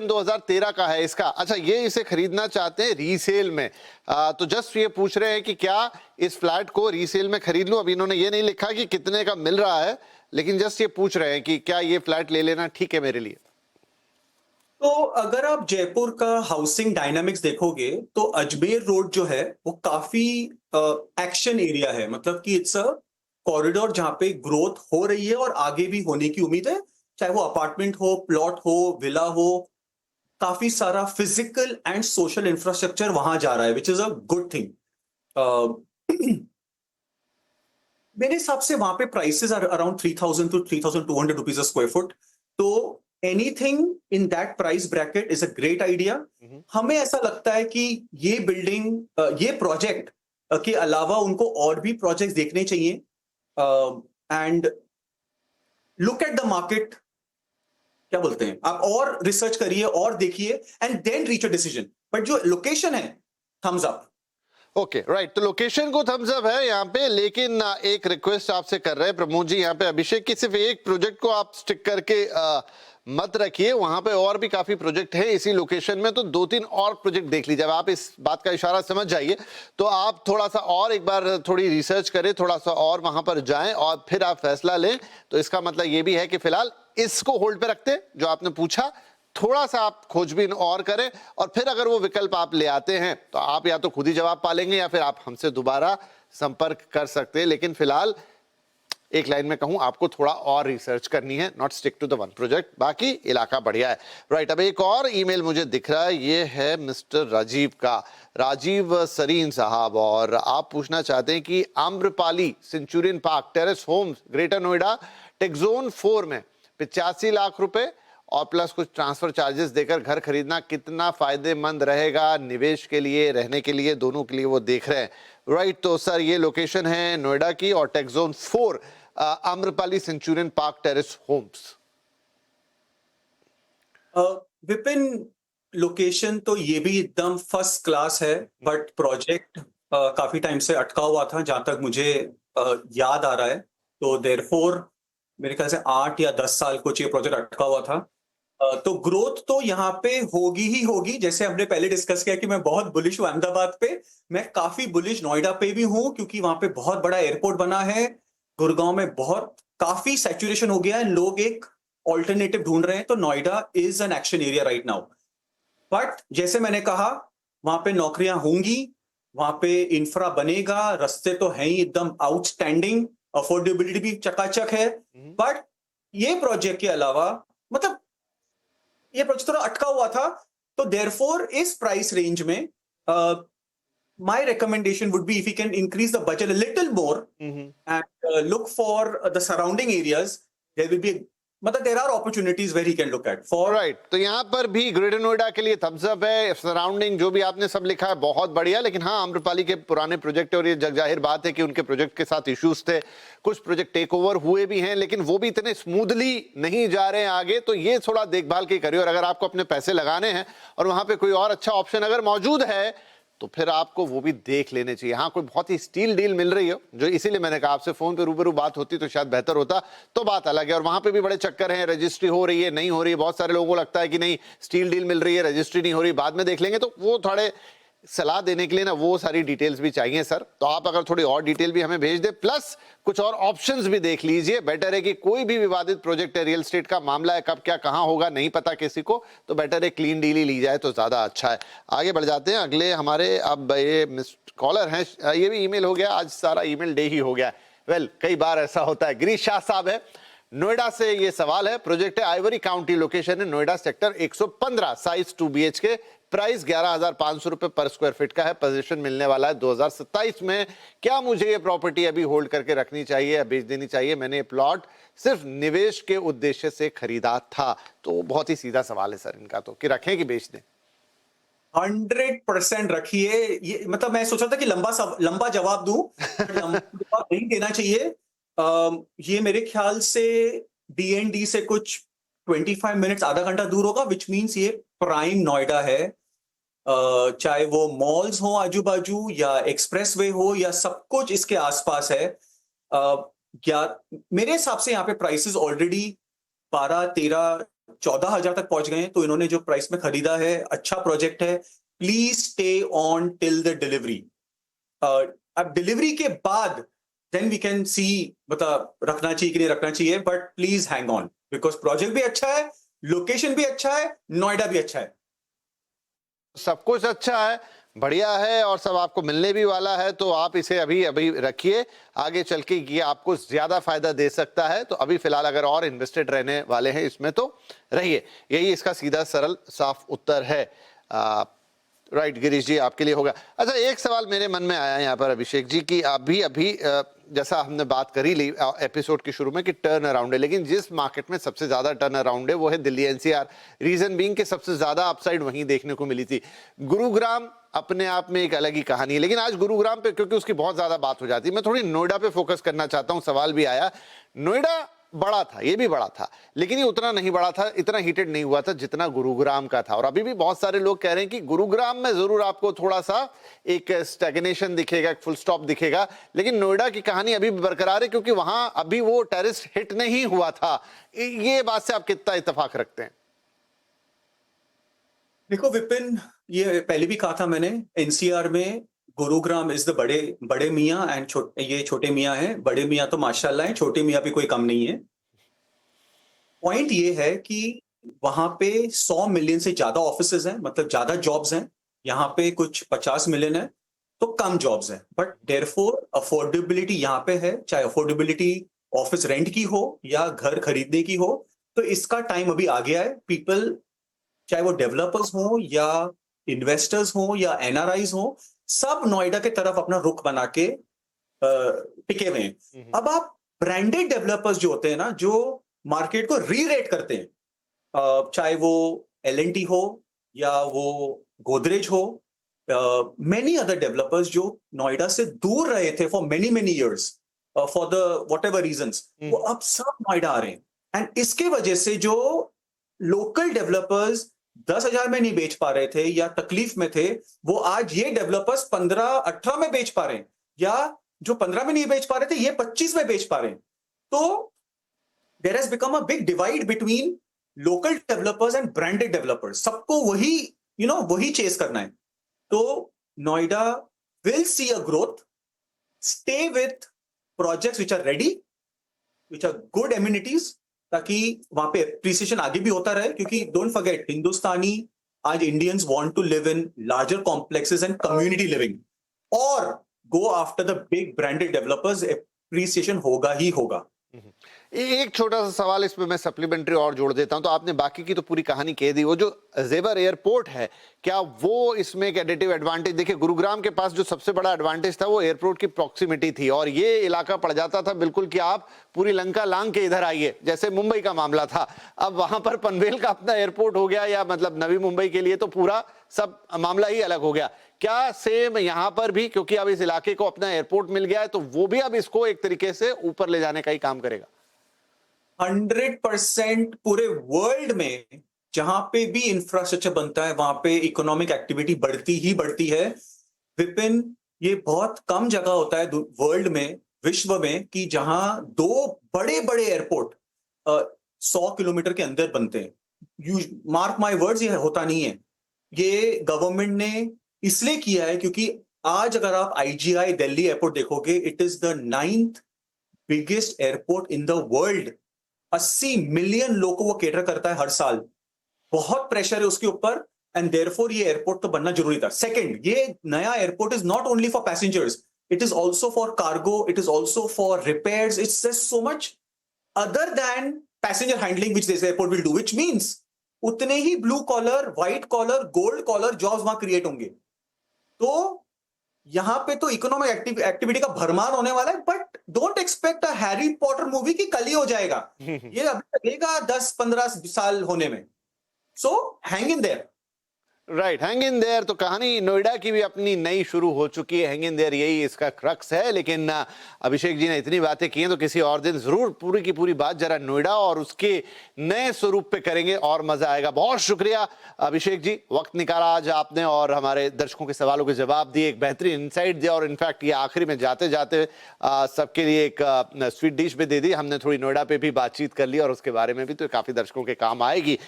2013 का है इसका। अच्छा, ये इसे खरीदना चाहते हैं रीसेल में। तो जस्ट ये पूछ रहे हैं कि क्या इस फ्लैट को रीसेल में खरीद लूं। अभी इन्होंने ये नहीं लिखा कि कितने का मिल रहा है, लेकिन जस्ट ये पूछ रहे हैं कि क्या ये फ्लैट ले लेना ठीक है मेरे लिए। तो अगर आप जयपुर का हाउसिंग डायनामिक्स देखोगे तो अजमेर रोड जो है वो काफी एक्शन एरिया है। मतलब कि इट्स अ कॉरिडोर जहां पे ग्रोथ हो रही है और आगे भी होने की उम्मीद है। चाहे वो अपार्टमेंट हो, प्लॉट हो, विला हो, काफी सारा फिजिकल एंड सोशल इंफ्रास्ट्रक्चर वहां जा रहा है, which is a good thing. मेरे हिसाब से वहां पे prices are around 3000 to 3200 rupees a square foot. तो anything in that price bracket is a great idea. हमें ऐसा लगता है कि ये बिल्डिंग, ये प्रोजेक्ट के अलावा उनको और भी प्रोजेक्ट्स देखने चाहिए and look at the market. क्या बोलते हैं आप, और रिसर्च करिए और देखिए and then reach a decision. But जो लोकेशन है, थम्स अप। ओके राइट, तो लोकेशन को थम्स अप है यहाँ पे, लेकिन एक रिक्वेस्ट आपसे कर रहे हैं प्रमोद जी यहाँ पे अभिषेक की, सिर्फ एक प्रोजेक्ट को आप स्टिक करके मत रखिए, वहां पे और भी काफी प्रोजेक्ट है इसी लोकेशन में, तो 2-3 और प्रोजेक्ट देख लीजिए। अब आप इस बात का इशारा समझ जाइए, तो आप थोड़ा सा और एक बार थोड़ी रिसर्च करें, थोड़ा सा और वहां पर जाएं और फिर आप फैसला लें। तो इसका मतलब ये भी है कि फिलहाल इसको होल्ड पे रखते हैं जो आपने पूछा, थोड़ा सा आप खोजबीन और करें, और फिर अगर वो विकल्प आप ले आते हैं तो आप या तो खुद ही जवाब पालेंगे या फिर आप हमसे दोबारा संपर्क कर सकते हैं। लेकिन फिलहाल एक लाइन में कहूं, आपको थोड़ा और रिसर्च करनी है, not stick to the one project, बाकी इलाका बढ़िया है। राइट, अब एक और ईमेल मुझे दिख रहा है, ये है मिस्टर राजीव का, राजीव सरीन साहब, और आप पूछना चाहते हैं कि Amrapali Centurion Park Terrace Homes Greater Noida Techzone 4 में 85 लाख रुपए और प्लस कुछ ट्रांसफर चार्जेस देकर घर खरीदना कितना फायदेमंद रहेगा निवेश के लिए, रहने के लिए, दोनों के लिए वो देख रहे हैं। राइट, तो सर ये लोकेशन है नोएडा की और Techzone 4 Amrapali Centurion Park Terrace Homes. Vipin, location तो ये भी एकदम फर्स्ट क्लास है, बट प्रोजेक्ट काफी टाइम से अटका हुआ था जहां तक मुझे याद आ रहा है। तो देयरफॉर मेरे ख्याल से 8 या 10 साल कुछ ये प्रोजेक्ट अटका हुआ था। तो ग्रोथ तो यहाँ पे होगी ही होगी। जैसे हमने पहले डिस्कस किया कि मैं बहुत बुलिश हूँ अहमदाबाद पे, मैं काफी बुलिश नोएडा पे भी हूँ, क्योंकि वहां पे बहुत बड़ा एयरपोर्ट बना है। गुड़गांव में बहुत काफी सैचुरेशन हो गया है, लोग एक ऑल्टरनेटिव ढूंढ रहे हैं। तो Noida is an action area right now. But जैसे मैंने कहा, वहां पे नौकरियां होंगी, वहां पे इंफ्रा बनेगा, रास्ते तो हैं ही एकदम आउटस्टैंडिंग, अफोर्डेबिलिटी भी चकाचक है। बट ये प्रोजेक्ट के अलावा, मतलब ये प्रोजेक्ट थोड़ा अटका हुआ था। तो देयरफॉर इस प्राइस रेंज में my recommendation would be if you can increase the budget a little more and look for the surrounding areas, there will be, मतलब there are opportunities where he can look at for right, तो यहाँ पर भी greater Noida के लिए Thums up है। Surrounding जो भी आपने सब लिखा है बहुत बढ़िया, लेकिन हाँ, आम्रपाली के पुराने प्रोजेक्ट, और ये जग जाहिर बात है कि उनके प्रोजेक्ट के साथ इश्यूज थे, कुछ प्रोजेक्ट टेक ओवर हुए भी हैं, लेकिन वो भी इतने स्मूथली नहीं जा रहे हैं आगे। तो ये थोड़ा देखभाल के करिए, और अगर आपको अपने पैसे लगाने हैं और वहां पे कोई और अच्छा ऑप्शन अगर मौजूद है तो फिर आपको वो भी देख लेने चाहिए। हाँ, कोई बहुत ही स्टील डील मिल रही हो, जो इसीलिए मैंने कहा आपसे फोन पे रूबरू बात होती तो शायद बेहतर होता, तो बात अलग है। और वहां पे भी बड़े चक्कर हैं, रजिस्ट्री हो रही है नहीं हो रही है, बहुत सारे लोगों को लगता है कि नहीं स्टील डील मिल रही है, रजिस्ट्री नहीं हो रही, बाद में देख लेंगे। तो वो थोड़े सलाह देने के लिए ना वो सारी डिटेल्स भी चाहिए सर। तो आप अगर थोड़ी और डिटेल भी हमें भेज दे, प्लस कुछ और ऑप्शंस भी देख लीजिए। बेटर है कि कोई भी विवादित प्रोजेक्ट है, रियल एस्टेट का मामला है, कब क्या कहां होगा नहीं पता किसी को, तो बेटर है क्लीन डील ही ली जाए तो ज्यादा अच्छा है। आगे बढ़ जाते हैं अगले हमारे, अब ये मिस्टर कॉलर हैं, ये भी ईमेल हो गया, आज सारा ईमेल डे ही हो गया। वेल, कई बार ऐसा होता है। गिरीश शाह साहब है नोएडा से, ये सवाल है, प्रोजेक्ट है आइवरी काउंटी, लोकेशन है Noida, sector 115, size 2 BHK, price 11,500 रुपए पर स्क्वायर फीट का है, पोजीशन मिलने वाला है 2027 में। क्या मुझे ये प्रॉपर्टी अभी होल्ड करके रखनी चाहिए या बेच देनी चाहिए? मैंने ये प्लॉट सिर्फ निवेश के उद्देश्य से खरीदा था। तो बहुत ही सीधा सवाल है सर इनका, तो कि रखें कि बेच दें? 100% रखिए। ये मतलब मैं सोच रहा था कि लंबा जवाब दूं, लंबा जवाब नहीं देना चाहिए। ये मेरे ख्याल से DND से कुछ 25 मिनट्स, आधा घंटा दूर होगा, विच मीन्स ये प्राइम नोएडा है। चाहे वो मॉल्स हो आजू बाजू या एक्सप्रेसवे हो, या सब कुछ इसके आसपास है। या मेरे हिसाब से यहाँ पे प्राइसेस ऑलरेडी 12-13 14,000 तक पहुंच गए हैं, तो इन्होंने जो प्राइस में खरीदा है अच्छा प्रोजेक्ट है, please stay on till the delivery. अब डिलीवरी के बाद देन वी कैन सी मतलब रखना चाहिए कि नहीं रखना चाहिए, but please hang on because project भी अच्छा है, लोकेशन भी अच्छा है, नोएडा भी अच्छा है। सब कुछ अच्छा है, बढ़िया है और सब आपको मिलने भी वाला है, तो आप इसे अभी अभी रखिए, आगे चल के ये आपको ज्यादा फायदा दे सकता है। तो अभी फिलहाल अगर और इन्वेस्टेड रहने वाले हैं इसमें तो रहिए, यही इसका सीधा सरल साफ उत्तर है। राइट गिरीश जी, आपके लिए होगा। अच्छा, एक सवाल मेरे मन में आया यहाँ पर अभिषेक जी की अभी अभी जैसा हमने बात करी ली एपिसोड के शुरू में कि टर्न अराउंड है, लेकिन जिस मार्केट में सबसे ज्यादा टर्न अराउंड है वो है दिल्ली एनसीआर। रीजन बीइंग कि सबसे ज्यादा अपसाइड वहीं देखने को मिली थी। गुरुग्राम अपने आप में एक अलग ही कहानी है, लेकिन आज गुरुग्राम पे क्योंकि उसकी बहुत ज्यादा बात हो जाती है, मैं थोड़ी नोएडा पे फोकस करना चाहता हूं। सवाल भी आया, नोएडा बड़ा था, ये भी बड़ा था, लेकिन ये उतना नहीं बड़ा था, इतना हीटेड नहीं हुआ था जितना गुरुग्राम का था। और अभी भी बहुत सारे लोग कह रहे हैं कि गुरुग्राम में जरूर आपको थोड़ा सा एक स्टैग्नेशन दिखेगा, एक फुल स्टॉप दिखेगा, लेकिन नोएडा की कहानी अभी भी बरकरार है क्योंकि वहां अभी वो टेररिस्ट हिट नहीं हुआ था। ये बात से आप कितना इत्तेफाक रखते हैं? देखो विपिन, ये पहले भी कहा था मैंने, एनसीआर में गुरुग्राम इज द बड़े बड़े मियाँ एंड ये छोटे मियाँ हैं। बड़े मियाँ तो माशाल्लाह हैं, छोटे मियाँ भी कोई कम नहीं है। पॉइंट ये है कि वहां पे 100 मिलियन से ज्यादा ऑफिसेज हैं, मतलब ज्यादा जॉब्स हैं। यहाँ पे कुछ 50 मिलियन है, तो कम जॉब्स हैं, बट देयरफॉर अफोर्डेबिलिटी यहाँ पे है, चाहे अफोर्डेबिलिटी ऑफिस रेंट की हो या घर खरीदने की हो। तो इसका टाइम अभी आ गया है। पीपल, चाहे वो डेवलपर्स हो या इन्वेस्टर्स हो या एनआरआईज हो, सब नोएडा के तरफ अपना रुख बना के टिके हुए हैं। अब आप ब्रांडेड डेवलपर्स जो होते हैं ना, जो मार्केट को री रेट करते हैं, चाहे वो एलएनटी हो या वो गोदरेज हो, मेनी अदर डेवलपर्स जो नोएडा से दूर रहे थे for many many years for the what ever reasons, वो अब सब नोएडा आ रहे हैं। एंड इसके वजह से जो लोकल डेवलपर्स 10,000 में नहीं बेच पा रहे थे या तकलीफ में थे, वो आज ये डेवलपर्स 15-18 में बेच पा रहे हैं, या जो 15 में नहीं बेच पा रहे थे ये 25 में बेच पा रहे हैं। तो there has become a big divide between local developers and branded developers. सबको वही वही चेस करना है। तो Noida will see a growth, stay with projects which are ready, which are good amenities, ताकि वहां पे appreciation आगे भी होता रहे, क्योंकि don't forget हिंदुस्तानी आज Indians want to live in larger complexes and community living, और go after the big branded developers, appreciation होगा ही होगा। एक छोटा सा सवाल इसमें मैं सप्लीमेंट्री और जोड़ देता हूं। तो आपने बाकी की तो पूरी कहानी कह दी, वो जो जेवर एयरपोर्ट है, क्या वो इसमें एक एडिटिव एडवांटेज? देखिए, गुरुग्राम के पास जो सबसे बड़ा एडवांटेज था वो एयरपोर्ट की प्रॉक्सिमिटी थी, और ये इलाका पड़ जाता था बिल्कुल कि आप पूरी लंका लांग के इधर आइए, जैसे मुंबई का मामला था। अब वहां पर पनवेल का अपना एयरपोर्ट हो गया, या मतलब नवी मुंबई के लिए तो पूरा सब मामला ही अलग हो गया। क्या सेम यहां पर भी, क्योंकि अब इस इलाके को अपना एयरपोर्ट मिल गया है, तो वो भी अब इसको एक तरीके से ऊपर ले जाने का ही काम करेगा? 100% पूरे वर्ल्ड में जहां पे भी इंफ्रास्ट्रक्चर बनता है वहां पे इकोनॉमिक एक्टिविटी बढ़ती ही बढ़ती है। विपिन, ये बहुत कम जगह होता है वर्ल्ड में, विश्व में, कि जहां दो बड़े बड़े एयरपोर्ट 100 किलोमीटर के अंदर बनते हैं। मार्क माय वर्ड्स, ये होता नहीं है। ये गवर्नमेंट ने इसलिए किया है क्योंकि आज अगर आप आईजीआई दिल्ली एयरपोर्ट देखोगे, it is the 9th biggest airport in the world. 80 million लोगों को वो केटर करता है हर साल। बहुत प्रेशर है उसके ऊपर, एंड देयरफॉर ये एयरपोर्ट तो बनना जरूरी था। सेकंड, ये नया airport is not only for passengers, it is also for cargo, it is also for repairs, it's so much other than passenger handling which this airport will do, which means उतने ही blue collar, white collar, gold collar jobs वहां create होंगे। तो यहां पे तो economic activity का भरमार होने वाला है, but don't expect a Harry Potter movie की कल ही हो जाएगा। ये अभी लगेगा 10-15 साल होने में। So hang in there. Right, hang in there. तो कहानी नोएडा की भी अपनी नई शुरू हो चुकी है, हैंग इन देयर यही इसका क्रक्स है। लेकिन अभिषेक जी ने इतनी बातें की हैं तो किसी और दिन जरूर पूरी की पूरी बात जरा नोएडा और उसके नए स्वरूप पे करेंगे और मजा आएगा। बहुत शुक्रिया अभिषेक जी, वक्त निकाला आज आपने और हमारे दर्शकों के सवालों के जवाब दिए, एक बेहतरीन इंसाइट दिया और इनफैक्ट ये आखिरी में जाते जाते सबके लिए एक स्वीट डिश भी दे दी। हमने थोड़ी नोएडा पे भी बातचीत कर ली और उसके बारे में भी, तो काफी दर्शकों के काम आएगी।